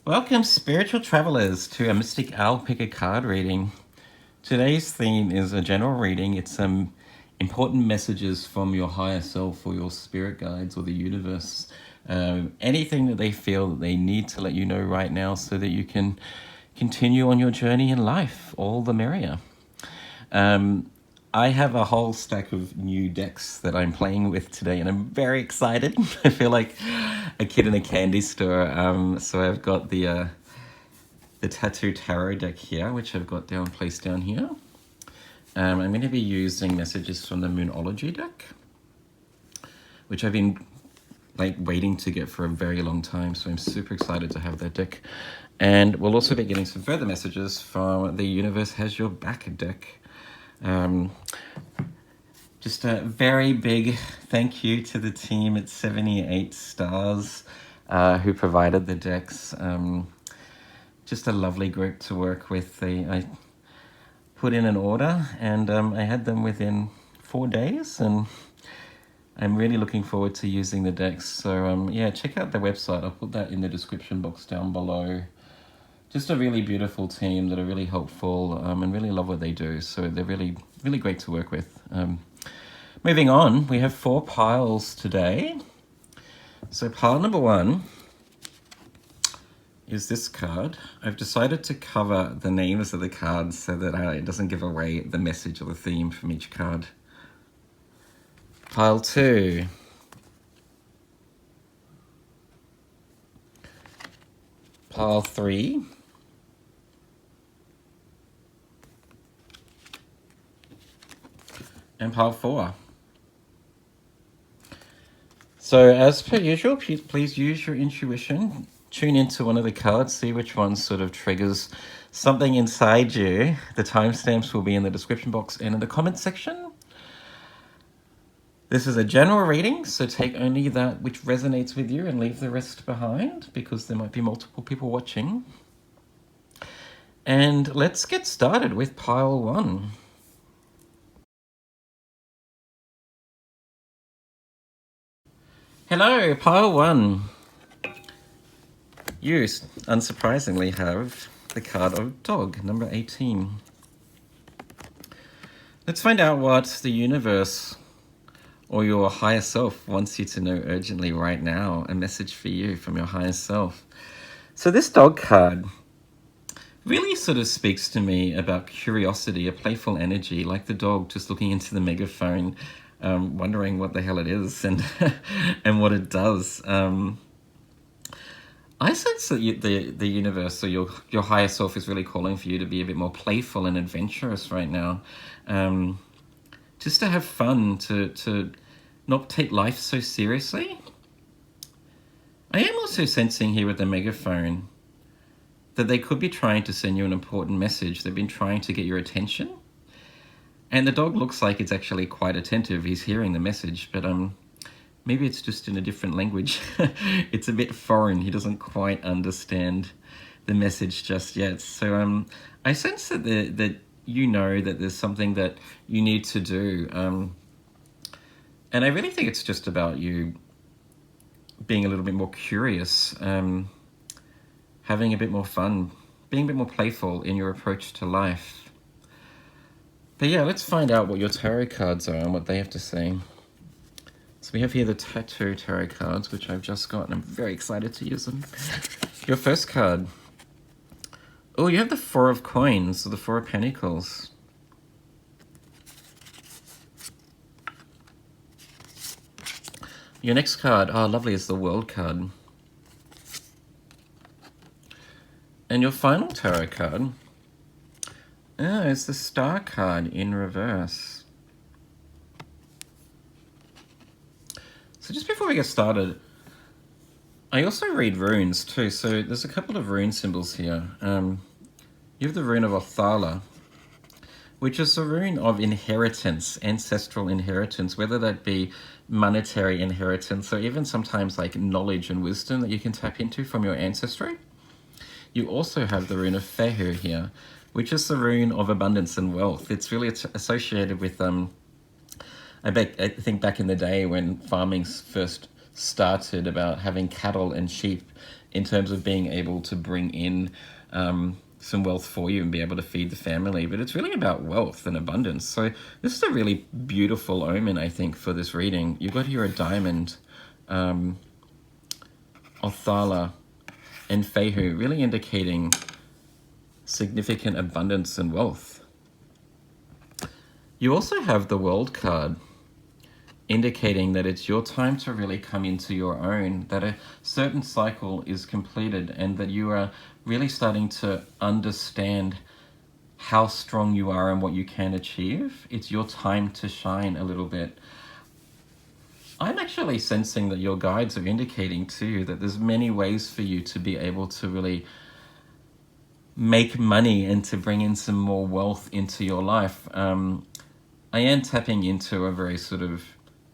Welcome, spiritual travelers, to a Mystic Owl Picker card reading. Today's theme is a general reading. It's some important messages from your higher self or your spirit guides or the universe. Anything that they feel that they need to let you know right now so that you can continue on your journey in life, all the merrier. I have a whole stack of new decks that I'm playing with today, and I'm very excited. I feel like a kid in a candy store. So I've got the Tattoo Tarot deck here, which I've got placed down here. I'm going to be using messages from the Moonology deck, which I've been waiting to get for a very long time. So I'm super excited to have that deck. And we'll also be getting some further messages from the Universe Has Your Back deck. Just a very big thank you to the team at 78 Stars who provided the decks. Just a lovely group to work with. I put in an order and I had them within 4 days, and I'm really looking forward to using the decks. So yeah, check out their website. I'll put that in the description box down below. Just a really beautiful team that are really helpful and really love what they do. So they're really, really great to work with. Moving on, we have 4 piles today. So pile number 1 is this card. I've decided to cover the names of the cards so that it doesn't give away the message or the theme from each card. Pile 2. Pile 3. And pile 4. So as per usual, please use your intuition. Tune into one of the cards, see which one sort of triggers something inside you. The timestamps will be in the description box and in the comment section. This is a general reading, so take only that which resonates with you and leave the rest behind, because there might be multiple people watching. And let's get started with pile 1. Hello, pile 1. You, unsurprisingly, have the card of Dog, number 18. Let's find out what the universe or your higher self wants you to know urgently right now. A message for you from your higher self. So this Dog card really sort of speaks to me about curiosity, a playful energy, like the dog just looking into the megaphone, wondering what the hell it is and and what it does. I sense that the universe or your higher self is really calling for you to be a bit more playful and adventurous right now. Just to have fun, to not take life so seriously. I am also sensing here with the megaphone that they could be trying to send you an important message. They've been trying to get your attention. And the dog looks like it's actually quite attentive. He's hearing the message, but maybe it's just in a different language. It's a bit foreign. He doesn't quite understand the message just yet. So I sense that you know that there's something that you need to do. And I really think it's just about you being a little bit more curious, having a bit more fun, being a bit more playful in your approach to life. But yeah, let's find out what your tarot cards are and what they have to say. So we have here the Tattoo Tarot cards, which I've just got, and I'm very excited to use them. Your first card. Oh, you have the 4 of Coins, or the 4 of Pentacles. Your next card, oh lovely, is the World card. And your final tarot card, oh, it's the Star card in reverse. So just before we get started, I also read runes too. So there's a couple of rune symbols here. You have the rune of Othala, which is a rune of inheritance, ancestral inheritance, whether that be monetary inheritance or even sometimes like knowledge and wisdom that you can tap into from your ancestry. You also have the rune of Fehu here, which is the rune of abundance and wealth. It's really associated with, I think back in the day when farming first started, about having cattle and sheep in terms of being able to bring in some wealth for you and be able to feed the family. But it's really about wealth and abundance. So this is a really beautiful omen, I think, for this reading. You've got here a diamond, Othala, and Fehu, really indicating significant abundance and wealth. You also have the World card, indicating that it's your time to really come into your own, that a certain cycle is completed and that you are really starting to understand how strong you are and what you can achieve. It's your time to shine a little bit. I'm actually sensing that your guides are indicating to you that there's many ways for you to be able to really make money and to bring in some more wealth into your life. I am tapping into a very sort of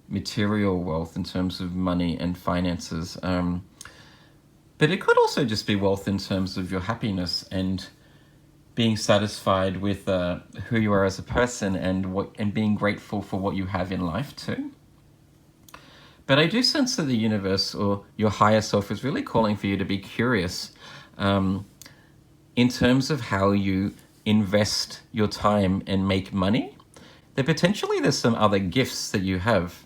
material wealth in terms of money and finances. But it could also just be wealth in terms of your happiness and being satisfied with who you are as a person and being grateful for what you have in life too. But I do sense that the universe or your higher self is really calling for you to be curious in terms of how you invest your time and make money. That potentially there's some other gifts that you have.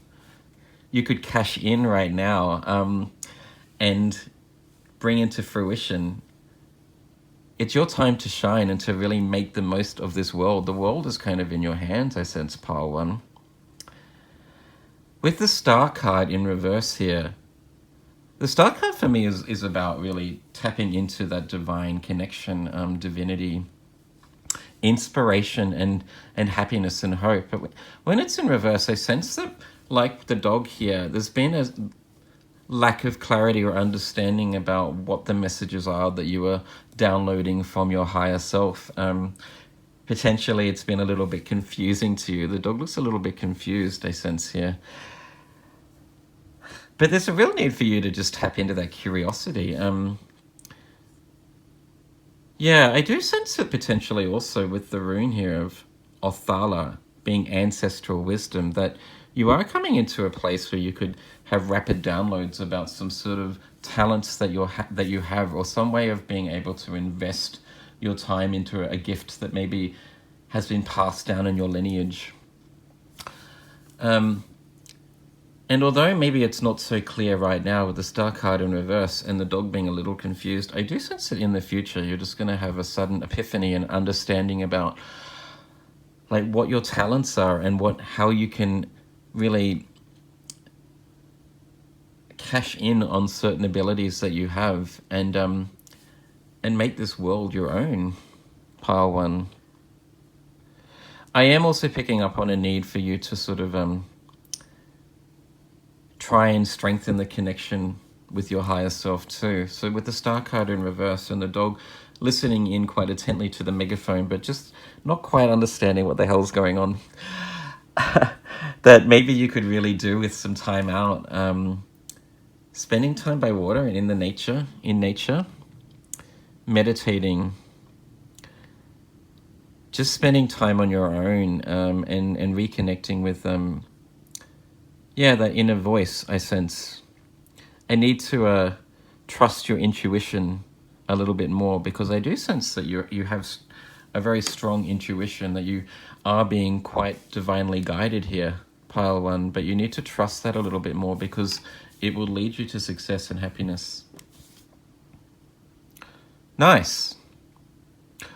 You could cash in right now and bring into fruition. It's your time to shine and to really make the most of this world. The world is kind of in your hands, I sense, pile one. With the Star card in reverse here, the Star card for me is about really tapping into that divine connection, divinity, inspiration and happiness and hope. But when it's in reverse, I sense that, like the dog here, there's been a lack of clarity or understanding about what the messages are that you are downloading from your higher self. Potentially it's been a little bit confusing to you. The dog looks a little bit confused, I sense here. But there's a real need for you to just tap into that curiosity. Yeah, I do sense it potentially also with the rune here of Othala being ancestral wisdom, that you are coming into a place where you could have rapid downloads about some sort of talents that you have, or some way of being able to invest your time into a gift that maybe has been passed down in your lineage. And although maybe it's not so clear right now with the Star card in reverse and the dog being a little confused, I do sense that in the future you're just going to have a sudden epiphany and understanding about like what your talents are and how you can really cash in on certain abilities that you have and make this world your own, pile one. I am also picking up on a need for you to sort of try and strengthen the connection with your higher self too. So with the Star card in reverse and the dog listening in quite intently to the megaphone, but just not quite understanding what the hell's going on, that maybe you could really do with some time out, spending time by water and in nature, meditating, just spending time on your own and reconnecting with that inner voice, I sense. I need to trust your intuition a little bit more, because I do sense that you have a very strong intuition, that you are being quite divinely guided here, pile one, but you need to trust that a little bit more because it will lead you to success and happiness. Nice.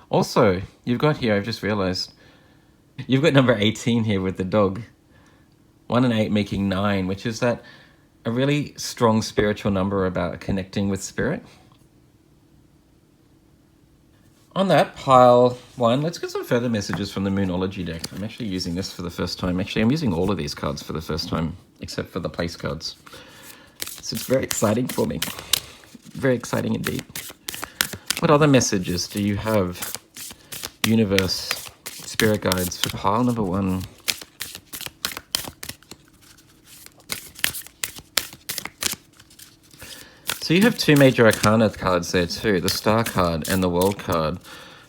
Also, you've got here, I've just realized, you've got number 18 here with the dog. 1 and 8 making 9, which is that a really strong spiritual number about connecting with spirit. On that, pile one, let's get some further messages from the Moonology deck. I'm actually using this for the first time. Actually, I'm using all of these cards for the first time, except for the place cards. So it's very exciting for me. Very exciting indeed. What other messages do you have, universe, spirit guides, for pile number 1? So you have 2 major arcana cards there too, the Star card and the World card,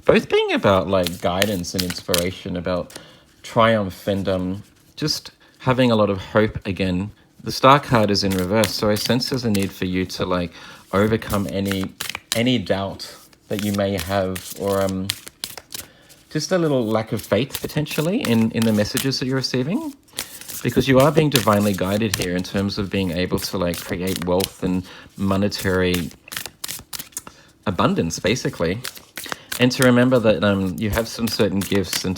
both being about like guidance and inspiration, about triumph and just having a lot of hope again, the Star card is in reverse, so I sense there's a need for you to like overcome any doubt that you may have, or just a little lack of faith potentially in the messages that you're receiving, because you are being divinely guided here in terms of being able to like create wealth and monetary abundance, basically. And to remember that you have some certain gifts, and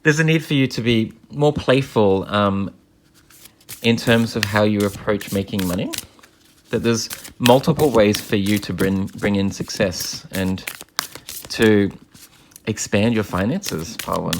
there's a need for you to be more playful in terms of how you approach making money. That there's multiple ways for you to bring in success and to expand your finances, Pile 1.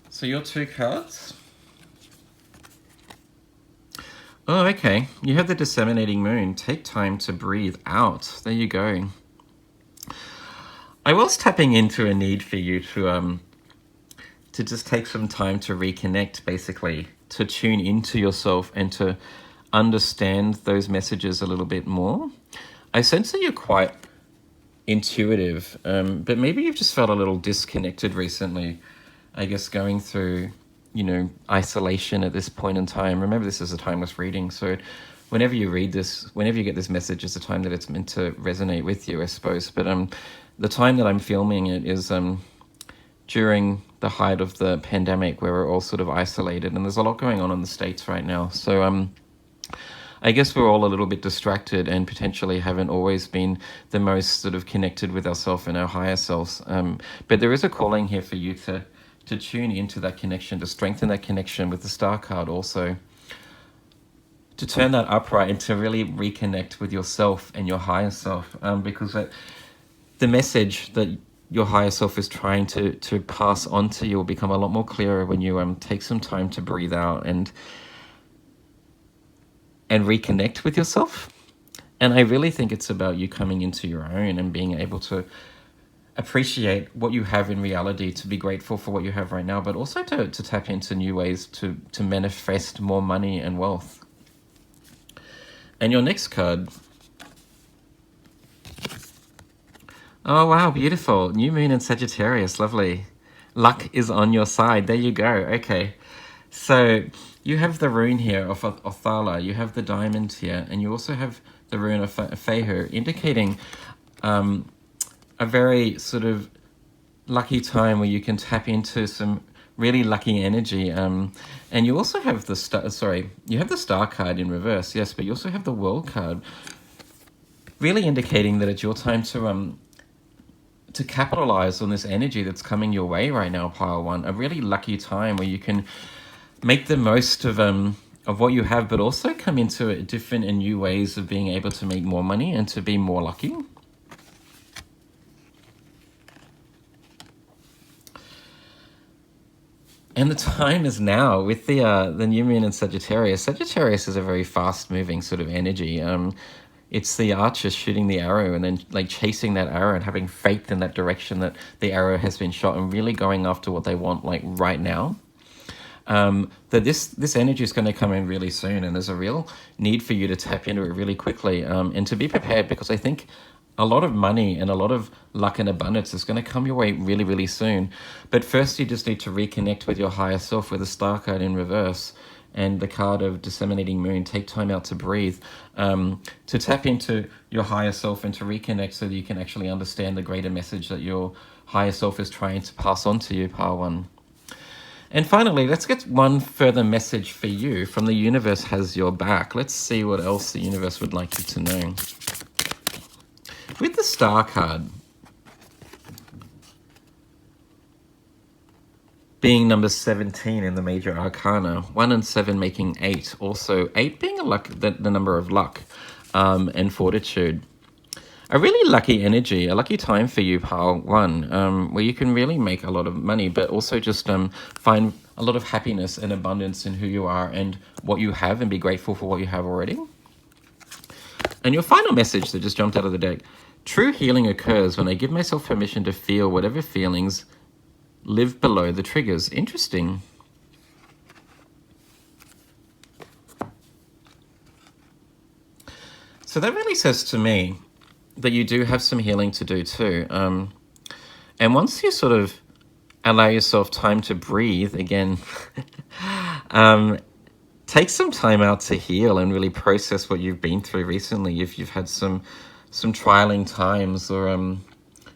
So your 2 cards. Oh, okay. You have the disseminating moon. Take time to breathe out. There you go. I was tapping into a need for you to just take some time to reconnect, basically, to tune into yourself and to understand those messages a little bit more. I sense that you're quite intuitive, but maybe you've just felt a little disconnected recently. I guess going through, isolation at this point in time. Remember, this is a timeless reading, so whenever you read this, whenever you get this message, is the time that it's meant to resonate with you, I suppose. But the time that I'm filming it is during the height of the pandemic, where we're all sort of isolated, and there's a lot going on in the States right now. So I guess we're all a little bit distracted and potentially haven't always been the most sort of connected with ourselves and our higher selves. But there is a calling here for you to tune into that connection, to strengthen that connection with the Star card also, to turn that upright and to really reconnect with yourself and your higher self, because the message that your higher self is trying to pass on to you will become a lot more clearer when you take some time to breathe out and reconnect with yourself. And I really think it's about you coming into your own and being able to appreciate what you have in reality, to be grateful for what you have right now, but also to tap into new ways to manifest more money and wealth. And your next card. Oh, wow, beautiful. New moon in Sagittarius, lovely. Luck is on your side. There you go. Okay. So you have the rune here of Othala, you have the diamond here, and you also have the rune of Fehu, indicating a very sort of lucky time where you can tap into some really lucky energy. And you also have the Star card in reverse, yes, but you also have the World card, really indicating that it's your time to capitalize on this energy that's coming your way right now, Pile 1. A really lucky time where you can make the most of what you have, but also come into different and new ways of being able to make more money and to be more lucky. And the time is now with the new moon in Sagittarius. Sagittarius is a very fast-moving sort of energy. It's the archer shooting the arrow and then like chasing that arrow and having faith in that direction that the arrow has been shot, and really going after what they want like right now. That this energy is going to come in really soon, and there's a real need for you to tap into it really quickly, and to be prepared, because I think a lot of money and a lot of luck and abundance is going to come your way really, really soon. But first, you just need to reconnect with your higher self with the Star card in reverse and the card of disseminating moon. Take time out to breathe, to tap into your higher self and to reconnect so that you can actually understand the greater message that your higher self is trying to pass on to you, Pile 1. And finally, let's get one further message for you from the universe has your back. Let's see what else the universe would like you to know. With the Star card being number 17 in the major arcana, 1 and 7 making 8, also 8 being the number of luck and fortitude. A really lucky energy, a lucky time for you, Pile 1, where you can really make a lot of money, but also just find a lot of happiness and abundance in who you are and what you have, and be grateful for what you have already. And your final message that just jumped out of the deck: true healing occurs when I give myself permission to feel whatever feelings live below the triggers. Interesting. So that really says to me that you do have some healing to do too. And once you sort of allow yourself time to breathe again, take some time out to heal and really process what you've been through recently. If you've had some trialing times, or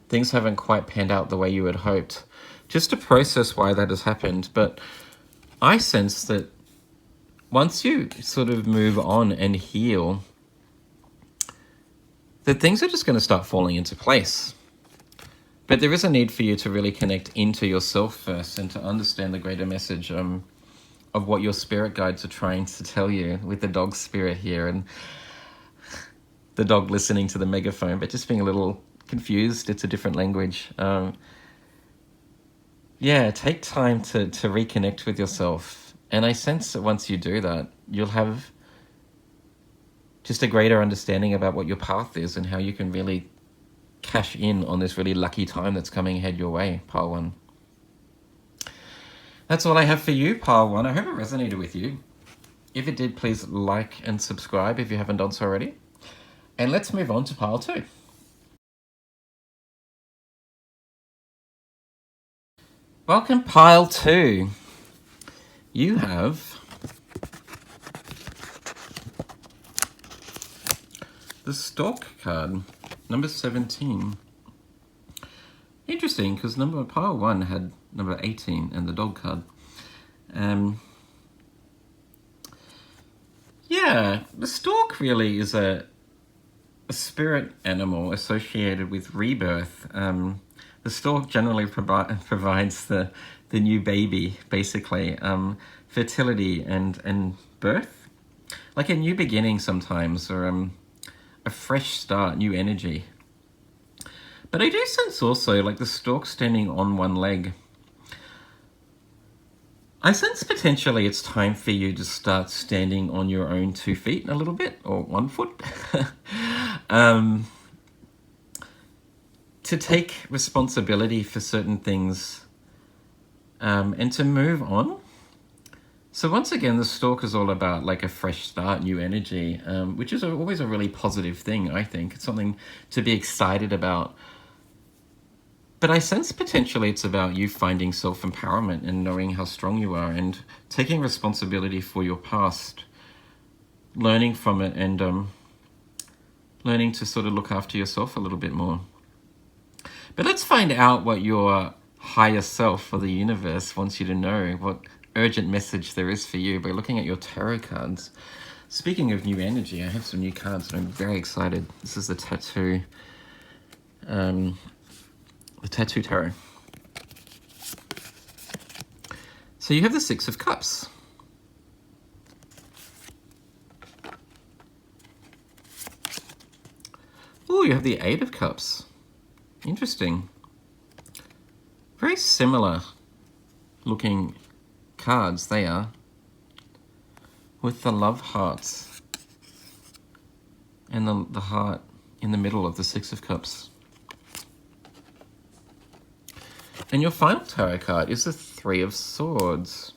things haven't quite panned out the way you had hoped, just to process why that has happened. But I sense that once you sort of move on and heal, that things are just going to start falling into place. But there is a need for you to really connect into yourself first and to understand the greater message of what your spirit guides are trying to tell you, with the dog spirit here and the dog listening to the megaphone, but just being a little confused. It's a different language. Yeah, take time to reconnect with yourself. And I sense that once you do that, you'll have just a greater understanding about what your path is and how you can really cash in on this really lucky time that's coming ahead your way, Pile 1. That's all I have for you, Pile 1. I hope it resonated with you. If it did, please like and subscribe if you haven't done so already. And let's move on to Pile 2. Welcome, Pile 2. You have the Stork card, number 17. Interesting, because Pile 1 had number 18 and the dog card. Yeah, the stork really is a spirit animal associated with rebirth. The stork generally provides the new baby, basically, fertility and birth, like a new beginning sometimes, or a fresh start, new energy. But I do sense also, like the stork standing on one leg, I sense potentially it's time for you to start standing on your own 2 feet a little bit, or 1 foot. To take responsibility for certain things, and to move on. So once again, the stork is all about like a fresh start, new energy, which is always a really positive thing, I think. It's something to be excited about. But I sense potentially it's about you finding self-empowerment and knowing how strong you are and taking responsibility for your past, learning from it, and learning to sort of look after yourself a little bit more. But let's find out what your higher self or the universe wants you to know, what urgent message there is for you by looking at your tarot cards. Speaking of new energy, I have some new cards and I'm very excited. This is the Tattoo Tarot. So you have the 6 of Cups. Oh, you have the 8 of Cups. Interesting. Very similar looking cards they are, with the love hearts and the heart in the middle of the 6 of Cups. And your final tarot card is the 3 of Swords.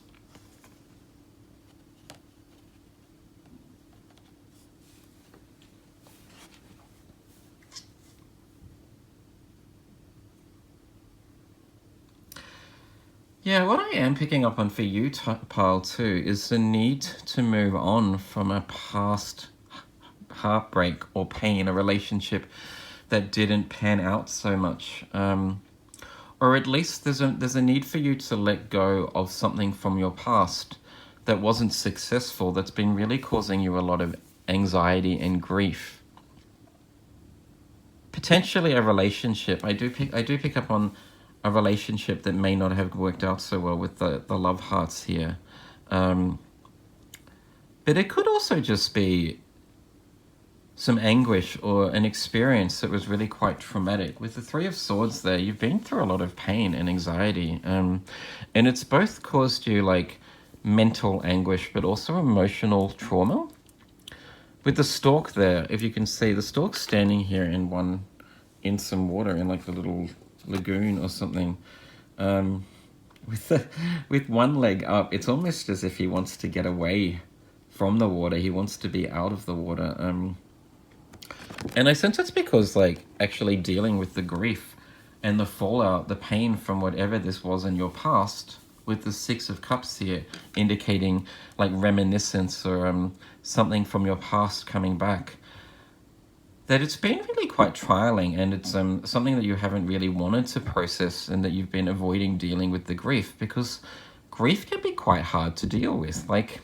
Yeah, what I am picking up on for you, Pile 2, is the need to move on from a past heartbreak or pain, a relationship that didn't pan out so much. Or at least there's a need for you to let go of something from your past that wasn't successful, that's been really causing you a lot of anxiety and grief. Potentially a relationship. I do pick up on a relationship that may not have worked out so well with the love hearts here. But it could also just be some anguish or an experience that was really quite traumatic. With the 3 of Swords there, you've been through a lot of pain and anxiety. And it's both caused you like mental anguish, but also emotional trauma. With the stork there, if you can see, the stork's standing here in some water, in like a little lagoon or something, with one leg up. It's almost as if he wants to get away from the water. He wants to be out of the water. And I sense it's because, like, actually dealing with the grief and the fallout, the pain from whatever this was in your past, with the Six of Cups here, indicating like reminiscence or something from your past coming back, that it's been really quite trialing, and it's something that you haven't really wanted to process, and that you've been avoiding dealing with the grief, because grief can be quite hard to deal with. Like,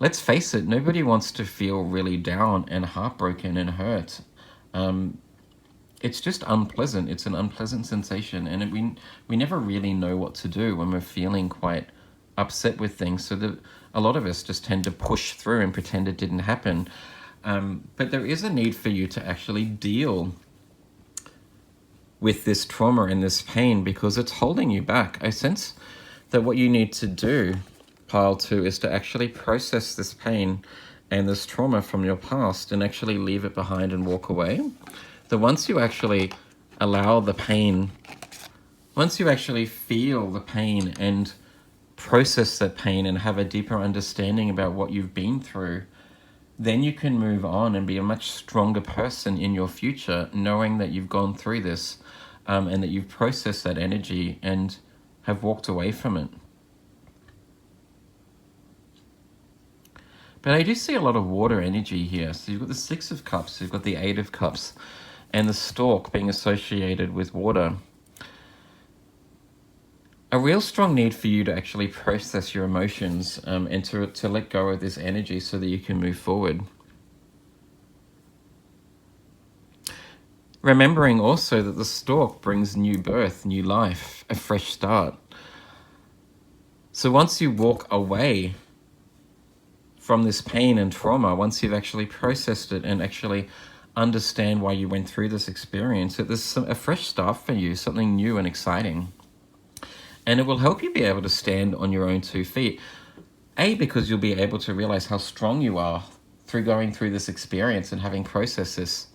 let's face it, nobody wants to feel really down and heartbroken and hurt. It's just unpleasant. It's an unpleasant sensation, and we never really know what to do when we're feeling quite upset with things. So that a lot of us just tend to push through and pretend it didn't happen. But there is a need for you to actually deal with this trauma and this pain, because it's holding you back. I sense that what you need to do, pile 2, is to actually process this pain and this trauma from your past and actually leave it behind and walk away. That once you actually allow the pain, once you actually feel the pain and process that pain and have a deeper understanding about what you've been through, then you can move on and be a much stronger person in your future, knowing that you've gone through this and that you've processed that energy and have walked away from it. But I do see a lot of water energy here. So you've got the Six of Cups, you've got the Eight of Cups, and the Stork being associated with water. A real strong need for you to actually process your emotions and to let go of this energy so that you can move forward. Remembering also that the Stork brings new birth, new life, a fresh start. So once you walk away from this pain and trauma, once you've actually processed it and actually understand why you went through this experience, that there's a fresh start for you, something new and exciting. And it will help you be able to stand on your own 2 feet. A, because you'll be able to realize how strong you are through going through this experience and having processed this.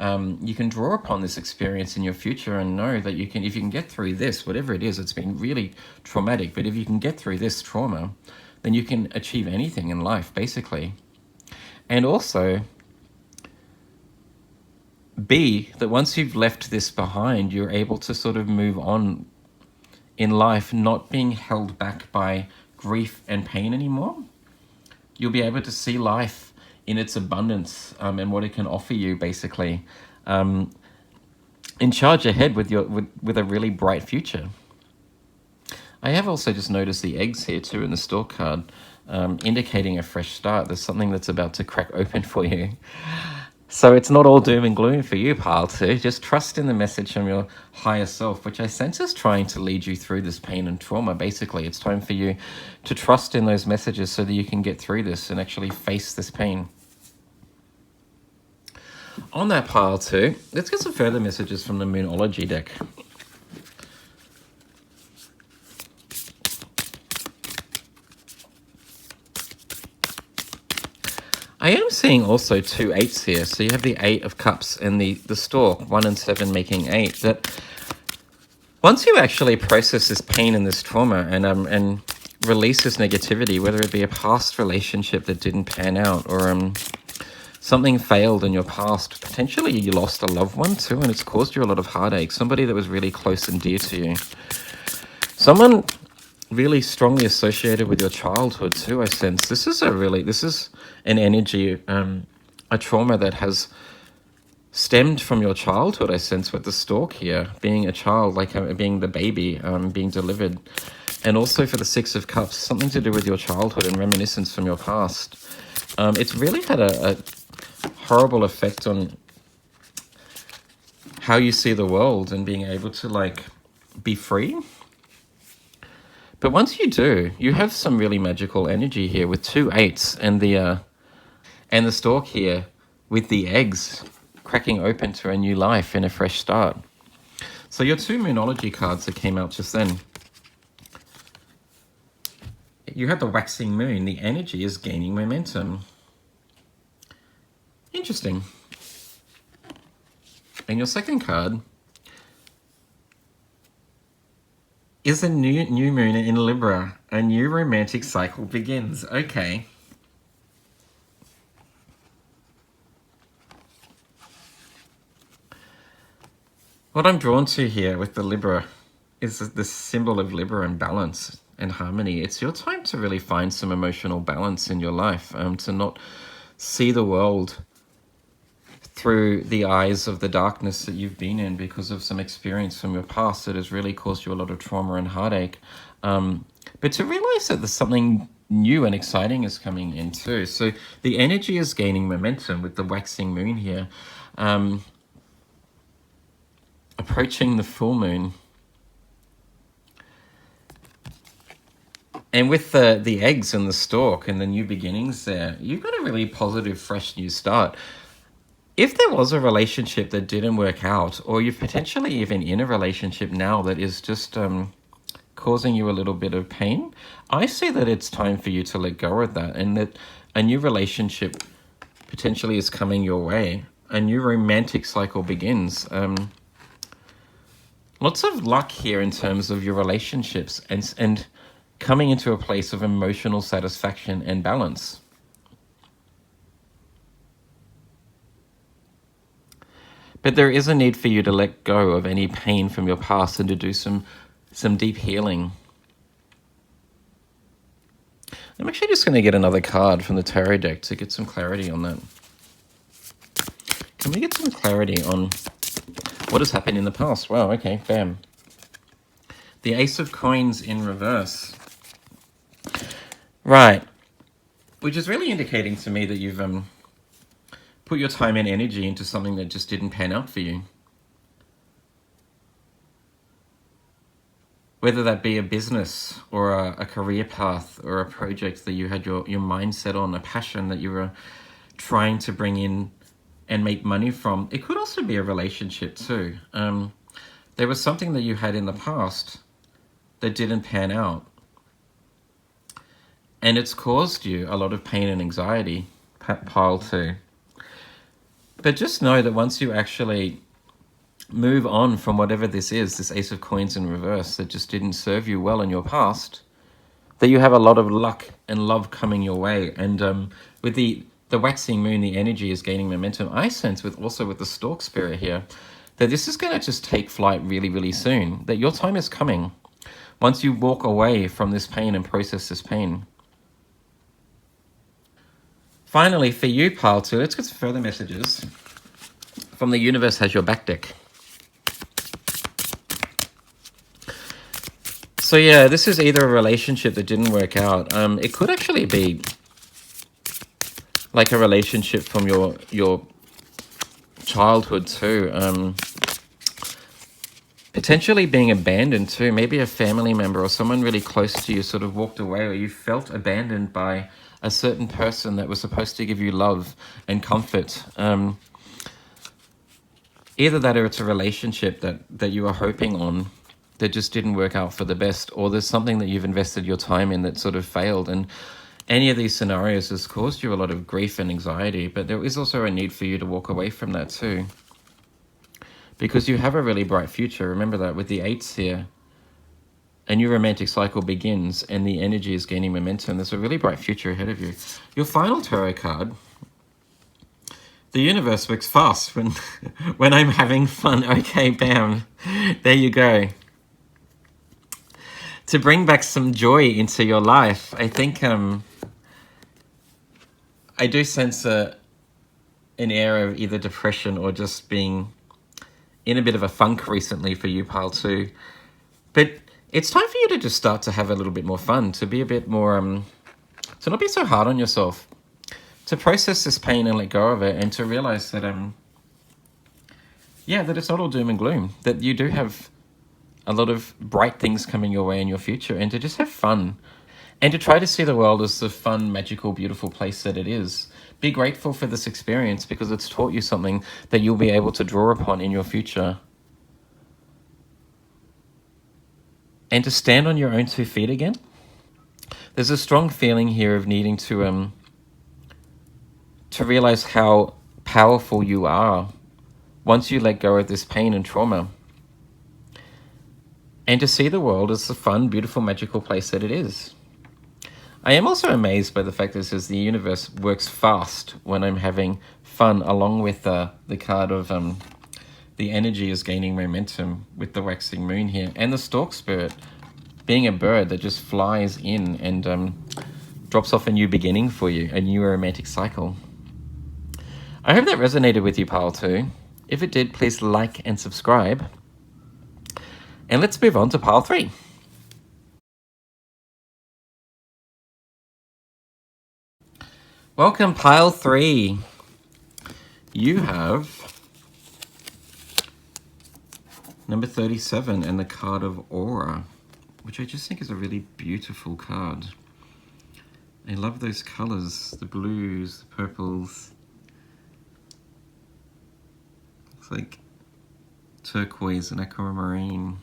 You can draw upon this experience in your future and know that you can, if you can get through this, whatever it is, it's been really traumatic, but if you can get through this trauma, then you can achieve anything in life, basically. And also, B, that once you've left this behind, you're able to sort of move on in life, not being held back by grief and pain anymore. You'll be able to see life in its abundance and what it can offer you, basically, and charge ahead with a really bright future. I have also just noticed the eggs here too in the Stork card, indicating a fresh start. There's something that's about to crack open for you. So it's not all doom and gloom for you, pile 2. Just trust in the message from your higher self, which I sense is trying to lead you through this pain and trauma. Basically, it's time for you to trust in those messages so that you can get through this and actually face this pain. On that, pile 2, let's get some further messages from the Moonology deck. I am seeing also 2 8s here. So you have the 8 of Cups and the Stork, 1 and 7 making 8. That once you actually process this pain and this trauma and release this negativity, whether it be a past relationship that didn't pan out or something failed in your past, potentially you lost a loved one too, and it's caused you a lot of heartache. Somebody that was really close and dear to you. Someone really strongly associated with your childhood too, I sense. This is an energy, a trauma that has stemmed from your childhood, I sense, with the Stork here, being a child, like being the baby, being delivered. And also for the Six of Cups, something to do with your childhood and reminiscence from your past. It's really had a horrible effect on how you see the world and being able to, like, be free. But once you do, you have some really magical energy here with 2 8s and the Stork here with the eggs cracking open to a new life and a fresh start. So your 2 Moonology cards that came out just then. You have the waxing moon. The energy is gaining momentum. Interesting. And your second card is a new moon in Libra. A new romantic cycle begins. Okay. What I'm drawn to here with the Libra is the symbol of Libra and balance and harmony. It's your time to really find some emotional balance in your life, to not see the world through the eyes of the darkness that you've been in because of some experience from your past that has really caused you a lot of trauma and heartache. But to realize that there's something new and exciting is coming in too. So the energy is gaining momentum with the waxing moon here. Approaching the full moon. And with the eggs and the stalk and the new beginnings there, you've got a really positive, fresh new start. If there was a relationship that didn't work out, or you're potentially even in a relationship now that is just causing you a little bit of pain, I see that it's time for you to let go of that, and that a new relationship potentially is coming your way. A new romantic cycle begins. Lots of luck here in terms of your relationships and coming into a place of emotional satisfaction and balance. But there is a need for you to let go of any pain from your past and to do some deep healing. I'm actually just going to get another card from the tarot deck to get some clarity on that. Can we get some clarity on what has happened in the past? Wow, okay, bam. The Ace of Coins in reverse. Right. Which is really indicating to me that you've put your time and energy into something that just didn't pan out for you. Whether that be a business or a career path or a project that you had your mindset on, a passion that you were trying to bring in and make money from. It could also be a relationship too. There was something that you had in the past that didn't pan out. And it's caused you a lot of pain and anxiety, pile 2. But just know that once you actually move on from whatever this is, this Ace of Coins in reverse that just didn't serve you well in your past, that you have a lot of luck and love coming your way. And with the waxing moon, the energy is gaining momentum. I sense with the Stork spirit here, that this is going to just take flight really, really soon, that your time is coming. Once you walk away from this pain and process this pain. Finally, for you, pile 2, let's get some further messages from the universe has your back deck. So yeah, this is either a relationship that didn't work out. It could actually be like a relationship from your childhood too. Potentially being abandoned too. Maybe a family member or someone really close to you sort of walked away, or you felt abandoned by a certain person that was supposed to give you love and comfort. Either that, or it's a relationship that you were hoping on that just didn't work out for the best, or there's something that you've invested your time in that sort of failed. And any of these scenarios has caused you a lot of grief and anxiety, but there is also a need for you to walk away from that too. Because you have a really bright future. Remember that with the 8s here. A new romantic cycle begins and the energy is gaining momentum. There's a really bright future ahead of you. Your final tarot card. The universe works fast when I'm having fun. Okay, bam. There you go. To bring back some joy into your life, I think I do sense an air of either depression or just being in a bit of a funk recently for you, pile 2. But it's time for you to just start to have a little bit more fun, to be a bit more, to not be so hard on yourself, to process this pain and let go of it, and to realize that, that it's not all doom and gloom, that you do have a lot of bright things coming your way in your future, and to just have fun, and to try to see the world as the fun, magical, beautiful place that it is. Be grateful for this experience because it's taught you something that you'll be able to draw upon in your future. And to stand on your own 2 feet again. There's a strong feeling here of needing to realize how powerful you are once you let go of this pain and trauma. And to see the world as the fun, beautiful, magical place that it is. I am also amazed by the fact that it says the universe works fast when I'm having fun, along with the card of the the energy is gaining momentum with the waxing moon here. And the stork spirit being a bird that just flies in and drops off a new beginning for you, a new romantic cycle. I hope that resonated with you, pile 2. If it did, please like and subscribe. And let's move on to pile 3. Welcome, pile 3. You have number 37 and the card of Aura, which I just think is a really beautiful card. I love those colors, the blues, the purples. Looks like turquoise and aquamarine,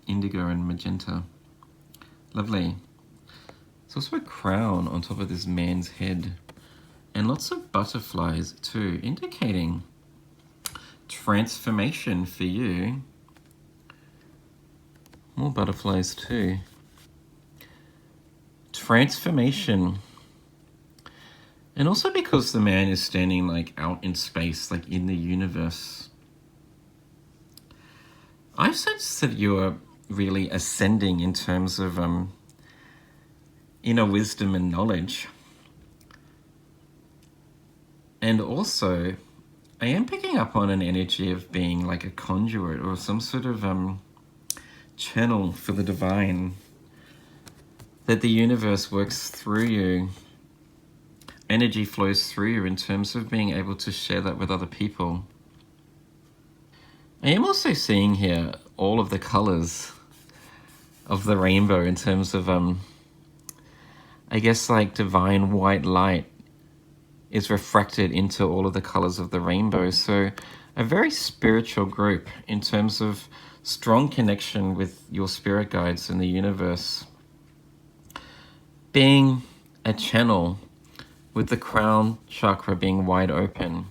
indigo and magenta. Lovely. There's also a crown on top of this man's head. And lots of butterflies too, indicating transformation for you. More butterflies too. Transformation. And also because the man is standing like out in space, like in the universe. I sense that you are really ascending in terms of inner wisdom and knowledge. And also, I am picking up on an energy of being like a conduit or some sort of channel for the divine. That the universe works through you. Energy flows through you in terms of being able to share that with other people. I am also seeing here all of the colors of the rainbow in terms of, I guess like divine white light is refracted into all of the colors of the rainbow. So a very spiritual group in terms of strong connection with your spirit guides in the universe. Being a channel with the crown chakra being wide open.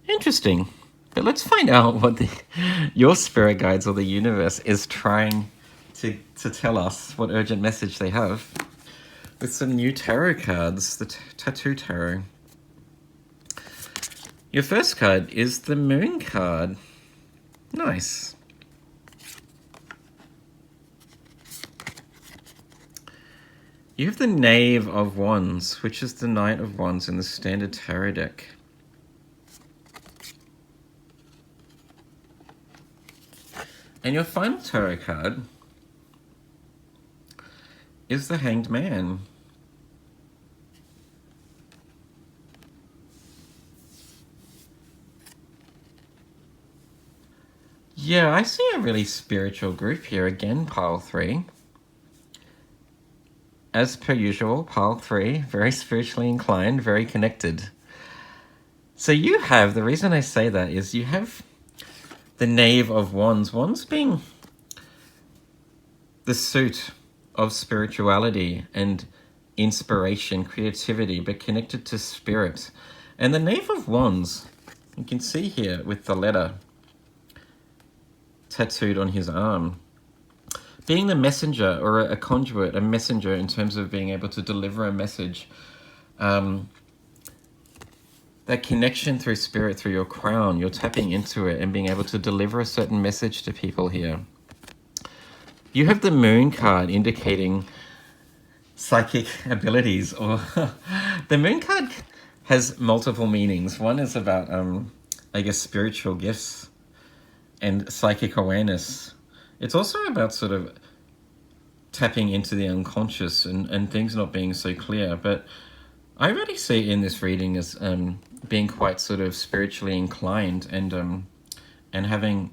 Interesting. But let's find out what your spirit guides or the universe is trying to tell us, what urgent message they have. With some new tarot cards, the Tattoo Tarot. Your first card is the Moon card. Nice. You have the Knave of Wands, which is the Knight of Wands in the standard tarot deck. And your final tarot card is the Hanged Man. Yeah, I see a really spiritual group here again, pile 3. As per usual, pile 3, very spiritually inclined, very connected. So you have, the reason I say that is you have the Knave of Wands. Wands being the suit of spirituality and inspiration, creativity, but connected to spirit. And the Knave of Wands, you can see here with the letter tattooed on his arm, being the messenger or a conduit, a messenger in terms of being able to deliver a message. That connection through spirit, through your crown, you're tapping into it and being able to deliver a certain message to people here. You have the Moon card indicating psychic abilities, or the Moon card has multiple meanings. One is about, I guess, spiritual gifts and psychic awareness. It's also about sort of tapping into the unconscious and things not being so clear. But I really see in this reading as being quite sort of spiritually inclined and having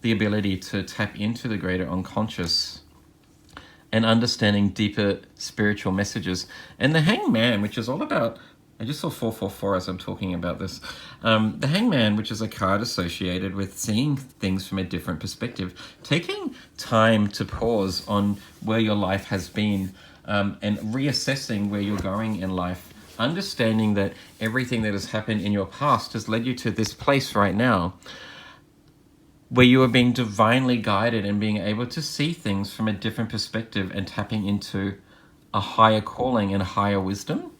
the ability to tap into the greater unconscious and understanding deeper spiritual messages. And the Hangman, which is all about, I just saw 444 as I'm talking about this. The Hangman, which is a card associated with seeing things from a different perspective, taking time to pause on where your life has been and reassessing where you're going in life, understanding that everything that has happened in your past has led you to this place right now, where you are being divinely guided and being able to see things from a different perspective and tapping into a higher calling and a higher wisdom.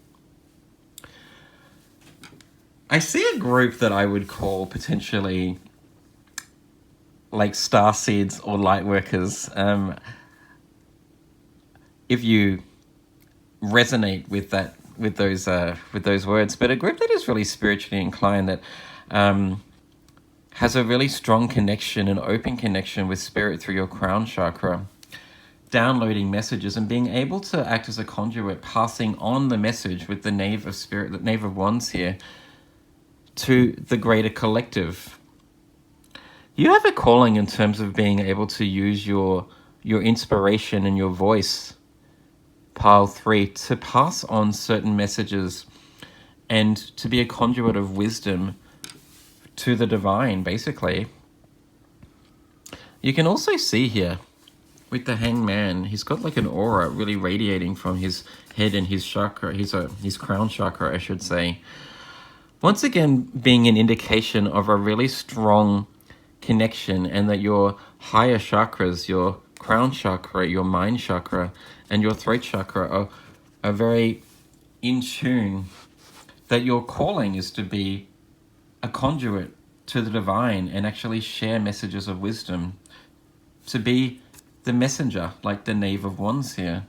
I see a group that I would call potentially like star seeds or light workers. If you resonate with that, with those words, but a group that is really spiritually inclined, that has a really strong connection, an open connection with spirit through your crown chakra, downloading messages and being able to act as a conduit, passing on the message with the Knave of Spirit, the Knave of Wands here, to the greater collective. You have a calling in terms of being able to use your inspiration and your voice, pile 3, to pass on certain messages and to be a conduit of wisdom to the divine, basically. You can also see here with the Hanged Man, he's got like an aura really radiating from his head and his chakra, his crown chakra, I should say. Once again, being an indication of a really strong connection, and that your higher chakras, your crown chakra, your mind chakra, and your throat chakra are very in tune, that your calling is to be a conduit to the divine and actually share messages of wisdom, to be the messenger, like the Knave of Wands here.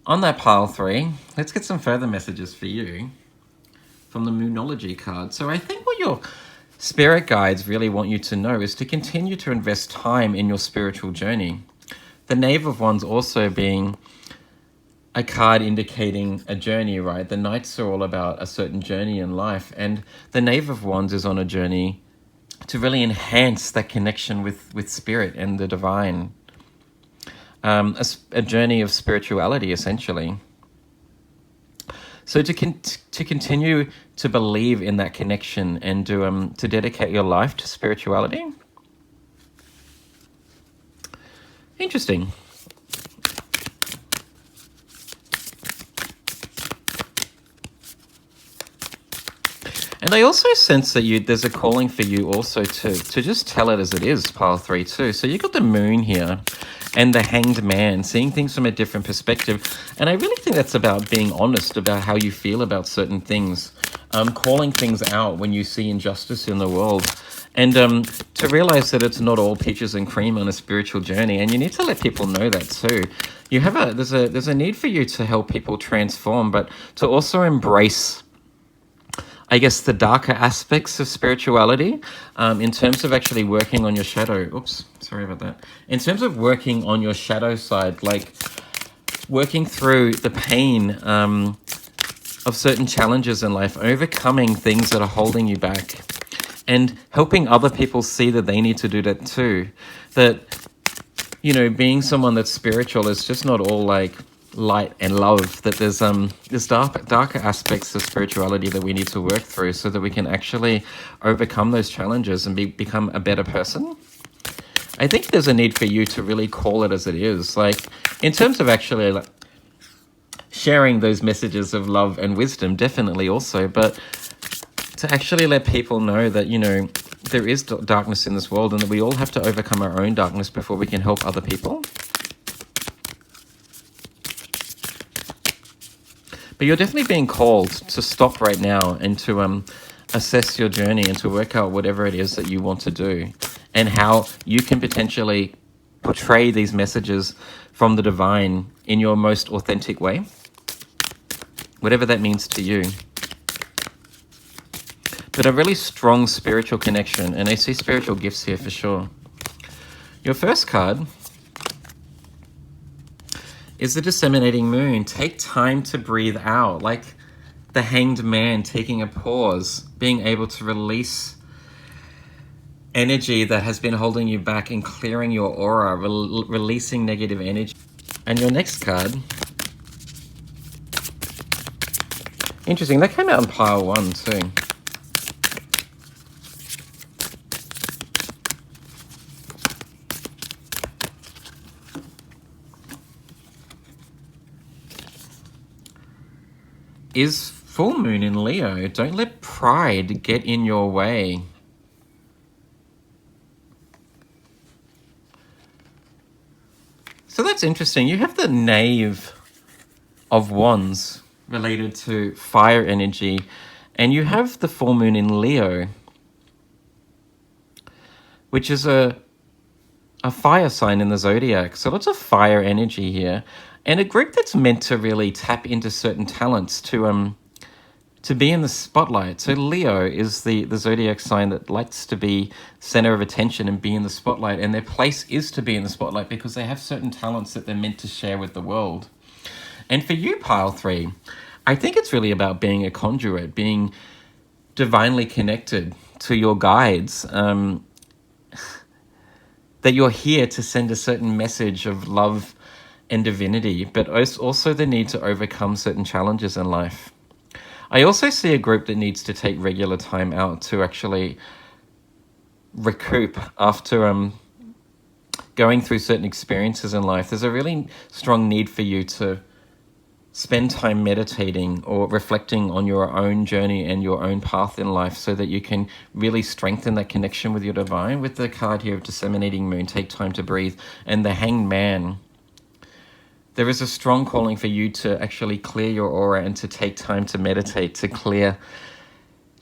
On that pile 3, let's get some further messages for you from the Moonology card. So I think what your spirit guides really want you to know is to continue to invest time in your spiritual journey. The Knave of Wands also being a card indicating a journey, right? The Knights are all about a certain journey in life, and the Knave of Wands is on a journey to really enhance that connection with spirit and the divine. A journey of spirituality, essentially. So to continue to believe in that connection and to dedicate your life to spirituality. Interesting. And I also sense that there's a calling for you also to just tell it as it is, pile 3 too. So you got the Moon here and the Hanged Man, seeing things from a different perspective. And I really think that's about being honest about how you feel about certain things, calling things out when you see injustice in the world, and to realize that it's not all peaches and cream on a spiritual journey. And you need to let people know that too. You have there's a need for you to help people transform, but to also embrace, I guess, the darker aspects of spirituality, in terms of actually working on your shadow. Oops, sorry about that. In terms of working on your shadow side, like working through the pain of certain challenges in life, overcoming things that are holding you back, and helping other people see that they need to do that too. That, you know, being someone that's spiritual is just not all like light and love, that there's darker aspects of spirituality that we need to work through so that we can actually overcome those challenges and become a better person. I think there's a need for you to really call it as it is, like in terms of actually like sharing those messages of love and wisdom, definitely also, but to actually let people know that, you know, there is darkness in this world and that we all have to overcome our own darkness before we can help other people. But you're definitely being called to stop right now and to assess your journey and to work out whatever it is that you want to do and how you can potentially portray these messages from the divine in your most authentic way, whatever that means to you. But a really strong spiritual connection, and I see spiritual gifts here for sure. Your first card is the Disseminating Moon. Take time to breathe out, like the Hanged Man, taking a pause, being able to release energy that has been holding you back and clearing your aura, releasing negative energy. And your next card, interesting, that came out in pile 1 too. Is full moon in Leo. Don't let pride get in your way. So that's interesting. You have the Knave of Wands related to fire energy And you have the full moon in Leo, which is a fire sign in the zodiac. So lots of fire energy here. And a group that's meant to really tap into certain talents to be in the spotlight. So Leo is the zodiac sign that likes to be center of attention and be in the spotlight. And their place is to be in the spotlight because they have certain talents that they're meant to share with the world. And for you, pile 3, I think it's really about being a conduit, being divinely connected to your guides, that you're here to send a certain message of love and divinity, but also the need to overcome certain challenges in life. I also see a group that needs to take regular time out to actually recoup after going through certain experiences in life. There's a really strong need for you to spend time meditating or reflecting on your own journey and your own path in life so that you can really strengthen that connection with your divine. With the card here of disseminating moon, take time to breathe, and the hanged man, there is a strong calling for you to actually clear your aura and to take time to meditate, to clear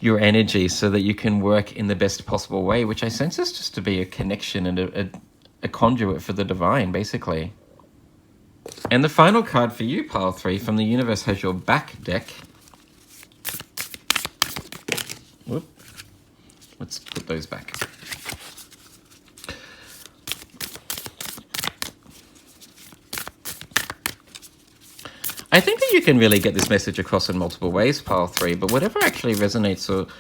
your energy so that you can work in the best possible way, which I sense is just to be a connection and a conduit for the divine, basically. And the final card for you, pile 3, from the universe has your back deck. Whoop. Let's put those back. I think that you can really get this message across in multiple ways, pile 3, but whatever actually resonates or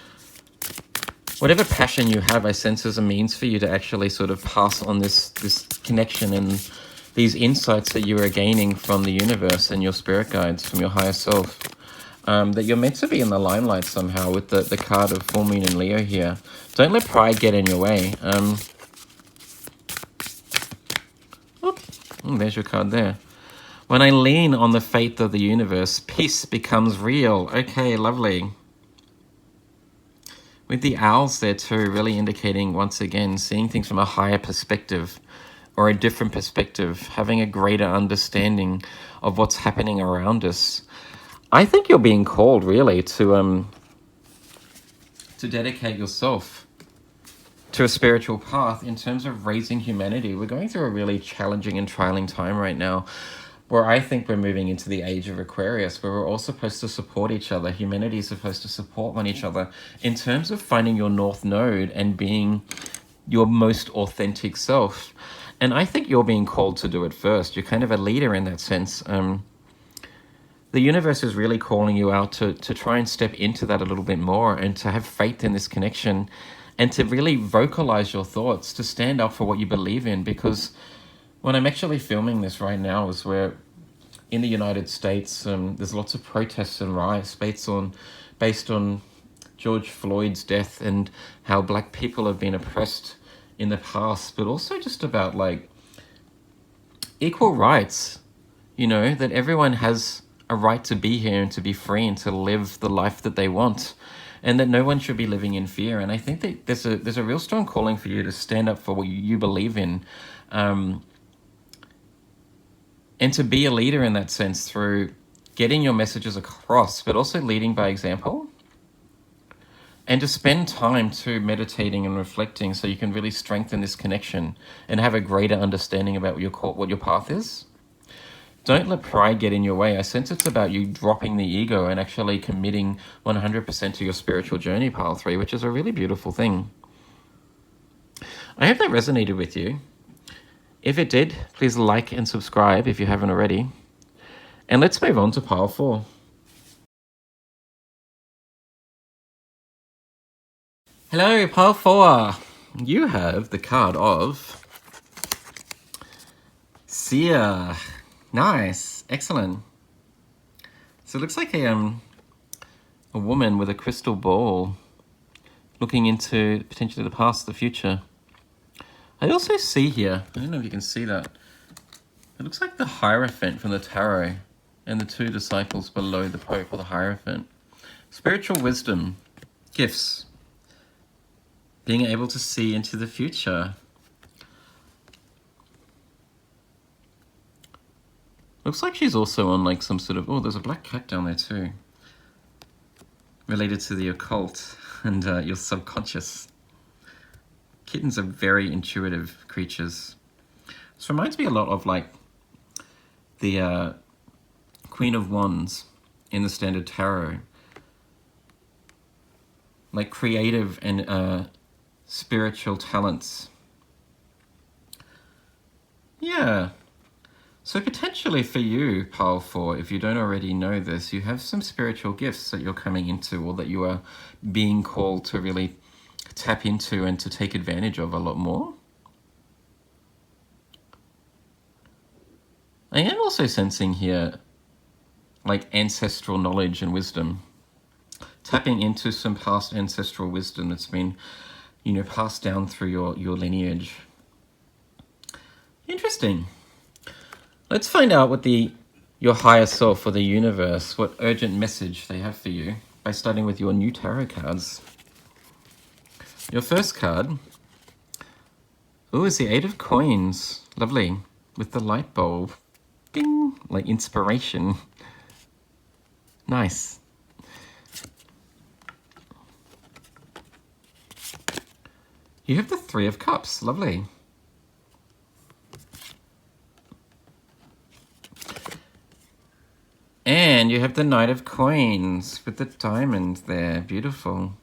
whatever passion you have, I sense as a means for you to actually sort of pass on this connection and these insights that you are gaining from the universe and your spirit guides, from your higher self, that you're meant to be in the limelight somehow with the card of full moon in Leo here. Don't let pride get in your way. There's your card there. When I lean on the faith of the universe, peace becomes real. Okay, lovely. With the owls there too, really indicating, once again, seeing things from a higher perspective or a different perspective, having a greater understanding of what's happening around us. I think you're being called, really, to dedicate yourself to a spiritual path in terms of raising humanity. We're going through a really challenging and trialing time right now, where I think we're moving into the age of Aquarius, where we're all supposed to support each other. Humanity is supposed to support one each other in terms of finding your North Node and being your most authentic self. And I think you're being called to do it first. You're kind of a leader in that sense. The universe is really calling you out to try and step into that a little bit more and to have faith in this connection and to really vocalize your thoughts, to stand up for what you believe in. Because when I'm actually filming this right now is where in the United States, there's lots of protests and riots based on George Floyd's death and how black people have been oppressed in the past, but also just about like equal rights, that everyone has a right to be here and to be free and to live the life that they want, and that no one should be living in fear. And I think that there's a real strong calling for you to stand up for what you believe in, and to be a leader in that sense through getting your messages across, but also leading by example. And to spend time to meditating and reflecting so you can really strengthen this connection and have a greater understanding about what your path is. Don't let pride get in your way. I sense it's about you dropping the ego and actually committing 100% to your spiritual journey, pile 3, which is a really beautiful thing. I hope that resonated with you. If it did, please like and subscribe if you haven't already. And let's move on to pile 4. Hello, pile 4. You have the card of Seer. Nice, excellent. So it looks like a woman with a crystal ball looking into potentially the past, the future. I also see here, I don't know if you can see that, it looks like the Hierophant from the Tarot and the 2 disciples below the Pope or the Hierophant. Spiritual wisdom, gifts, being able to see into the future. Looks like she's also on like some sort of, oh, there's a black cat down there too. related to the occult and your subconscious. Kittens are very intuitive creatures. This reminds me a lot of like the Queen of Wands in the Standard Tarot. Like creative and spiritual talents. Yeah. So potentially for you, Pile 4, if you don't already know this, you have some spiritual gifts that you're coming into or that you are being called to really tap into and to take advantage of a lot more. I am also sensing here like ancestral knowledge and wisdom. Tapping into some past ancestral wisdom that's been, you know, passed down through your lineage. Interesting. Let's find out what your higher self or the universe, what urgent message they have for you by starting with your new tarot cards. Your first card, is the Eight of Coins. Lovely. With the light bulb. Ding! Like inspiration. Nice. You have the Three of Cups. Lovely. And you have the Knight of Coins with the diamond there. Beautiful.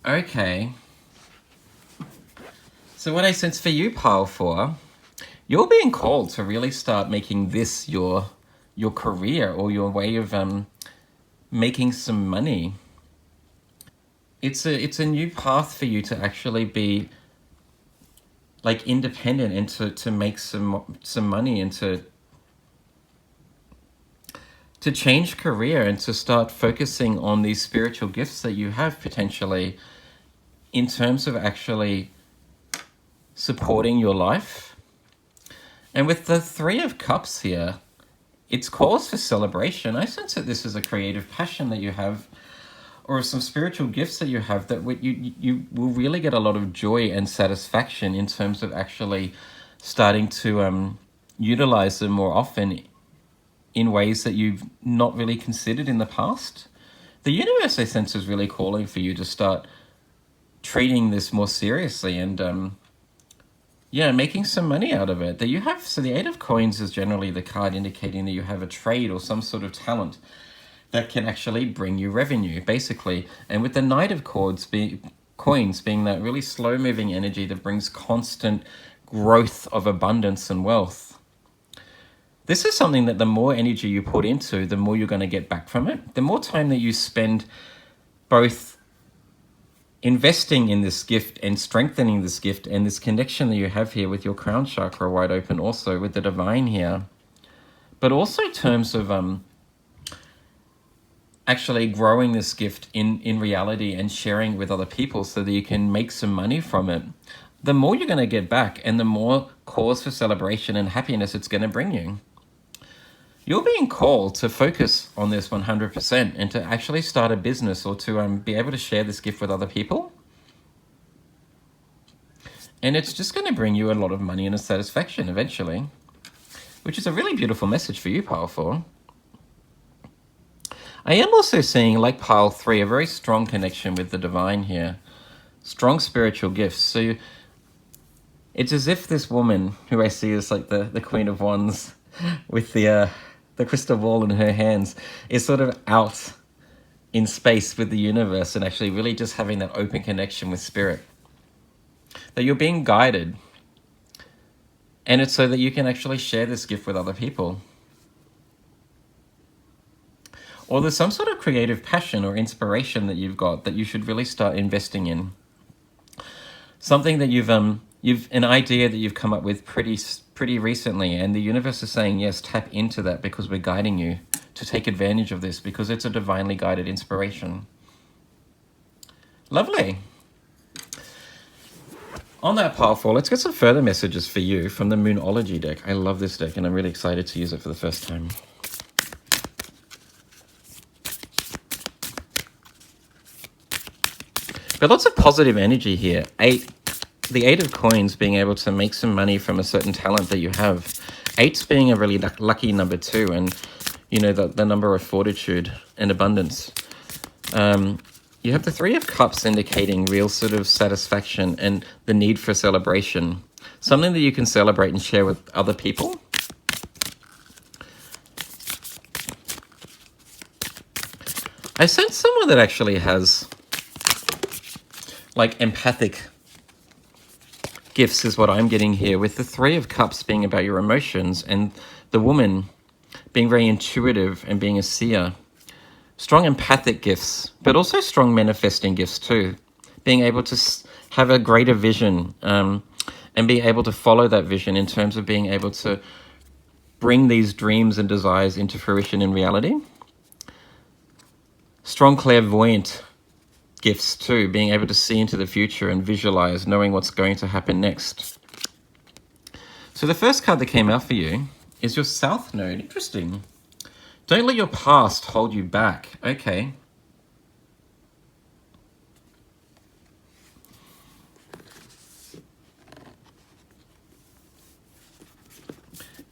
Okay. So what I sense for you, Pile 4, you're being called to really start making this your career or your way of making some money. It's a new path for you to actually be like independent and to make some money and to change career and to start focusing on these spiritual gifts that you have potentially in terms of actually supporting your life. And with the Three of Cups here, it's cause for celebration. I sense that this is a creative passion that you have or some spiritual gifts that you have that you will really get a lot of joy and satisfaction in terms of actually starting to utilize them more often in ways that you've not really considered in the past. The universe, I sense, is really calling for you to start treating this more seriously and making some money out of it. That you have, so the Eight of Coins is generally the card indicating that you have a trade or some sort of talent that can actually bring you revenue, basically. And with the Knight of Coins being that really slow-moving energy that brings constant growth of abundance and wealth. This is something that the more energy you put into, the more you're going to get back from it. The more time that you spend both investing in this gift and strengthening this gift and this connection that you have here with your crown chakra wide open also with the divine here, but also in terms of actually growing this gift in reality and sharing with other people so that you can make some money from it, the more you're going to get back and the more cause for celebration and happiness it's going to bring you. You're being called to focus on this 100% and to actually start a business or to be able to share this gift with other people. And it's just going to bring you a lot of money and a satisfaction eventually, which is a really beautiful message for you, Pile 4. I am also seeing, like Pile 3, a very strong connection with the divine here. Strong spiritual gifts. So it's as if this woman, who I see as like the Queen of Wands with the crystal ball in her hands, is sort of out in space with the universe and actually really just having that open connection with spirit. That you're being guided. And it's so that you can actually share this gift with other people. Or there's some sort of creative passion or inspiration that you've got that you should really start investing in. Something that you've an idea that you've come up with pretty recently, and the universe is saying, yes, tap into that because we're guiding you to take advantage of this because it's a divinely guided inspiration. Lovely. On that Pile 4, let's get some further messages for you from the Moonology deck. I love this deck and I'm really excited to use it for the first time. But lots of positive energy here. The Eight of Coins being able to make some money from a certain talent that you have. Eights being a really lucky number too, and you know, the number of fortitude and abundance. You have the Three of Cups indicating real sort of satisfaction and the need for celebration. Something that you can celebrate and share with other people. I sense someone that actually has like empathic gifts is what I'm getting here, with the Three of Cups being about your emotions and the woman being very intuitive and being a seer. Strong empathic gifts, but also strong manifesting gifts too. Being able to have a greater vision and be able to follow that vision in terms of being able to bring these dreams and desires into fruition in reality. Strong clairvoyant gifts too, being able to see into the future and visualize, knowing what's going to happen next. So the first card that came out for you is your South Node. Interesting. Don't let your past hold you back. Okay.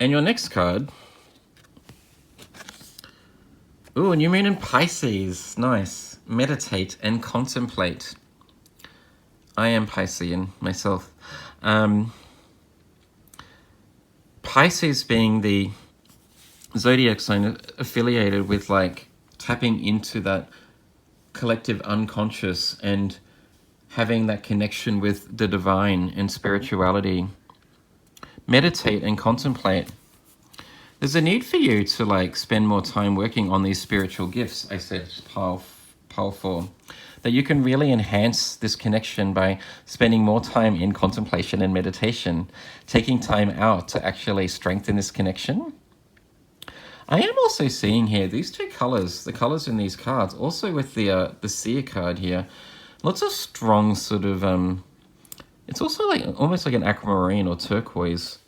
And your next card. Ooh, a new moon in Pisces. Nice. Meditate and contemplate. I am Piscean myself. Pisces being the zodiac sign affiliated with like tapping into that collective unconscious and having that connection with the divine and spirituality. Meditate and contemplate. There's a need for you to like spend more time working on these spiritual gifts, I said, pile 4. That you can really enhance this connection by spending more time in contemplation and meditation, taking time out to actually strengthen this connection. I am also seeing here these two colors, the colors in these cards, also with the seer card here. Lots of strong sort of, it's also like almost like an aquamarine or turquoise,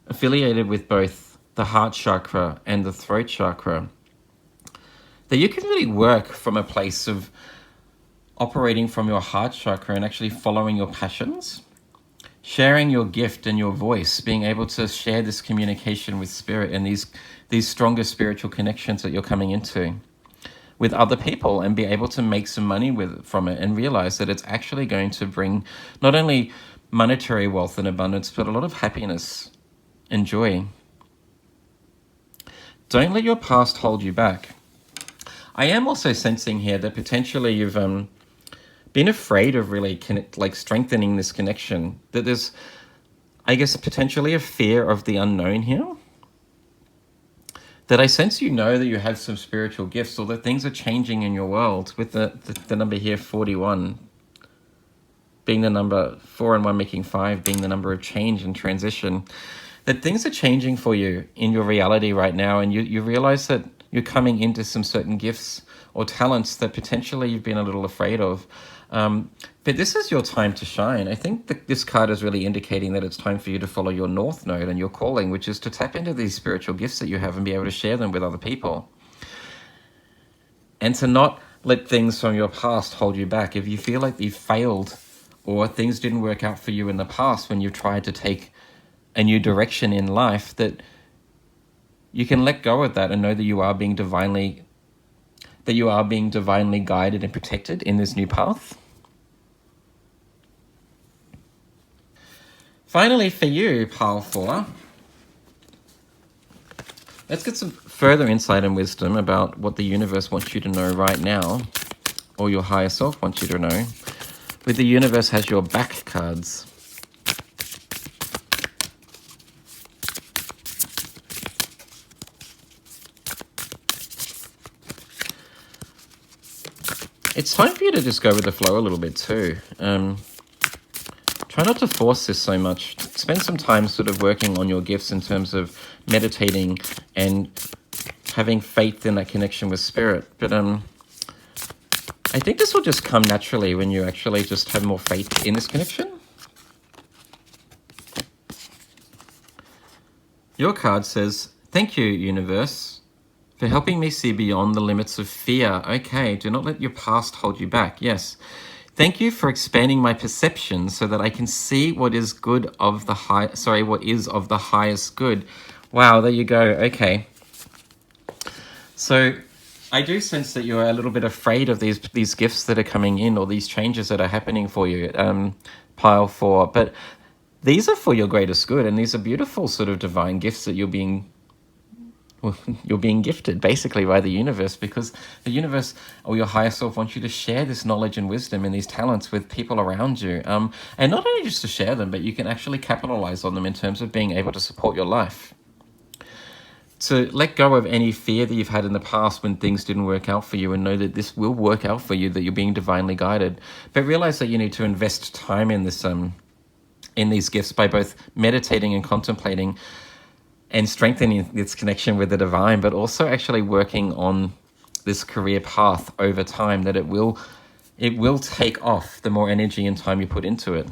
affiliated with both the heart chakra and the throat chakra. That you can really work from a place of operating from your heart chakra and actually following your passions, sharing your gift and your voice, being able to share this communication with spirit and these stronger spiritual connections that you're coming into with other people, and be able to make some money from it and realize that it's actually going to bring not only monetary wealth and abundance, but a lot of happiness and joy. Don't let your past hold you back. I am also sensing here that potentially you've been afraid of really strengthening this connection. That there's, I guess, potentially a fear of the unknown here. That I sense you know that you have some spiritual gifts, or that things are changing in your world, with the number here, 41, being the number 4 and 1 making 5, being the number of change and transition. That things are changing for you in your reality right now, and you realize that you're coming into some certain gifts or talents that potentially you've been a little afraid of. But this is your time to shine. I think that this card is really indicating that it's time for you to follow your North Node and your calling, which is to tap into these spiritual gifts that you have and be able to share them with other people. And to not let things from your past hold you back. If you feel like you've failed or things didn't work out for you in the past when you've tried to take a new direction in life, that you can let go of that and know that you are being divinely guided and protected in this new path. Finally, for you, pile 4, let's get some further insight and wisdom about what the universe wants you to know right now, or your higher self wants you to know. With the universe has your back cards. It's time for you to just go with the flow a little bit too. Try not to force this so much. Spend some time sort of working on your gifts in terms of meditating and having faith in that connection with spirit. But I think this will just come naturally when you actually just have more faith in this connection. Your card says, "Thank you, universe, for helping me see beyond the limits of fear." Okay, do not let your past hold you back. Yes, Thank you for expanding my perception so that I can see what is good of the what is of the highest good. Wow, there you go. Okay. So I do sense that you're a little bit afraid of these gifts that are coming in, or these changes that are happening for you, pile 4. But these are for your greatest good, and these are beautiful sort of divine gifts that you're being gifted basically by the universe, because the universe or your higher self wants you to share this knowledge and wisdom and these talents with people around you. And not only just to share them, but you can actually capitalize on them in terms of being able to support your life. To let go of any fear that you've had in the past when things didn't work out for you, and know that this will work out for you, that you're being divinely guided. But realize that you need to invest time in this, in these gifts, by both meditating and contemplating and strengthening this connection with the divine, but also actually working on this career path over time, that it will take off the more energy and time you put into it.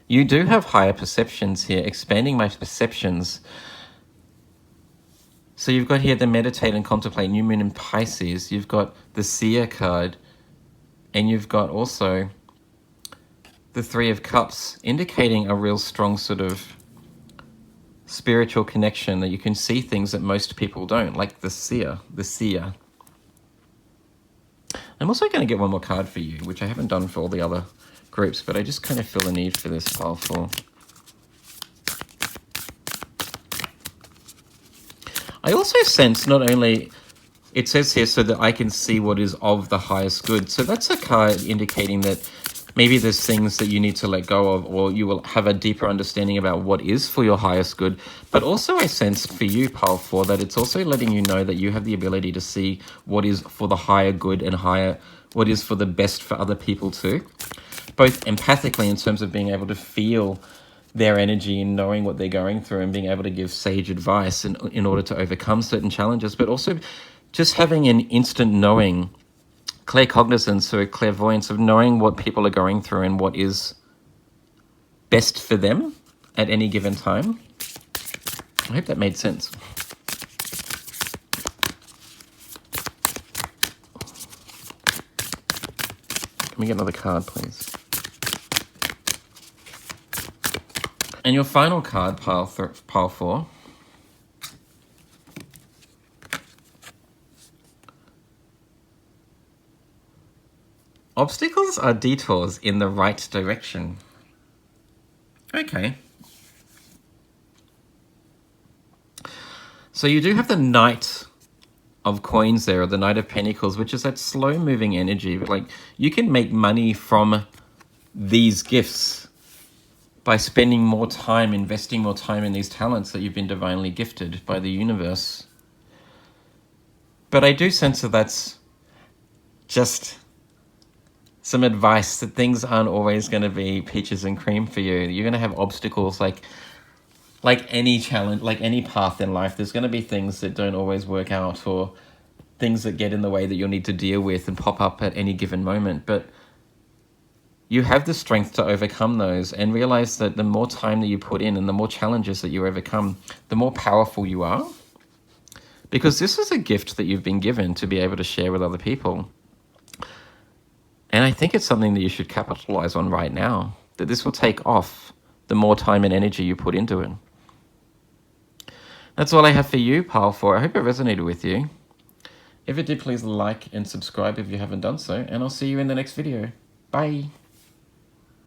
You do have higher perceptions here, expanding my perceptions. So you've got here the meditate and contemplate, new moon in Pisces. You've got the seer card, and you've got also the 3 of Cups, indicating a real strong sort of spiritual connection, that you can see things that most people don't, like the seer. I'm also going to get one more card for you, which I haven't done for all the other groups, but I just kind of feel the need for this pile 4. I also sense not only, it says here, so that I can see what is of the highest good. So that's a card indicating that maybe there's things that you need to let go of, or you will have a deeper understanding about what is for your highest good. But also I sense for you, pile 4, that it's also letting you know that you have the ability to see what is for the higher good and what is for the best for other people too. Both empathically, in terms of being able to feel their energy and knowing what they're going through, and being able to give sage advice in order to overcome certain challenges, but also just having an instant knowing, claircognizance or clairvoyance of knowing what people are going through and what is best for them at any given time. I hope that made sense. Can we get another card, please? And your final card, pile 4. Obstacles are detours in the right direction. Okay. So you do have the Knight of Coins there, or the Knight of Pentacles, which is that slow-moving energy. But like, you can make money from these gifts by spending more time, investing more time in these talents that you've been divinely gifted by the universe. But I do sense that that's just some advice, that things aren't always going to be peaches and cream for you. You're going to have obstacles, like any challenge, like any path in life. There's going to be things that don't always work out, or things that get in the way that you'll need to deal with and pop up at any given moment. But you have the strength to overcome those, and realize that the more time that you put in and the more challenges that you overcome, the more powerful you are. Because this is a gift that you've been given to be able to share with other people. And I think it's something that you should capitalize on right now, that this will take off the more time and energy you put into it. That's all I have for you, pile 4. I hope it resonated with you. If it did, please like and subscribe if you haven't done so, and I'll see you in the next video. Bye.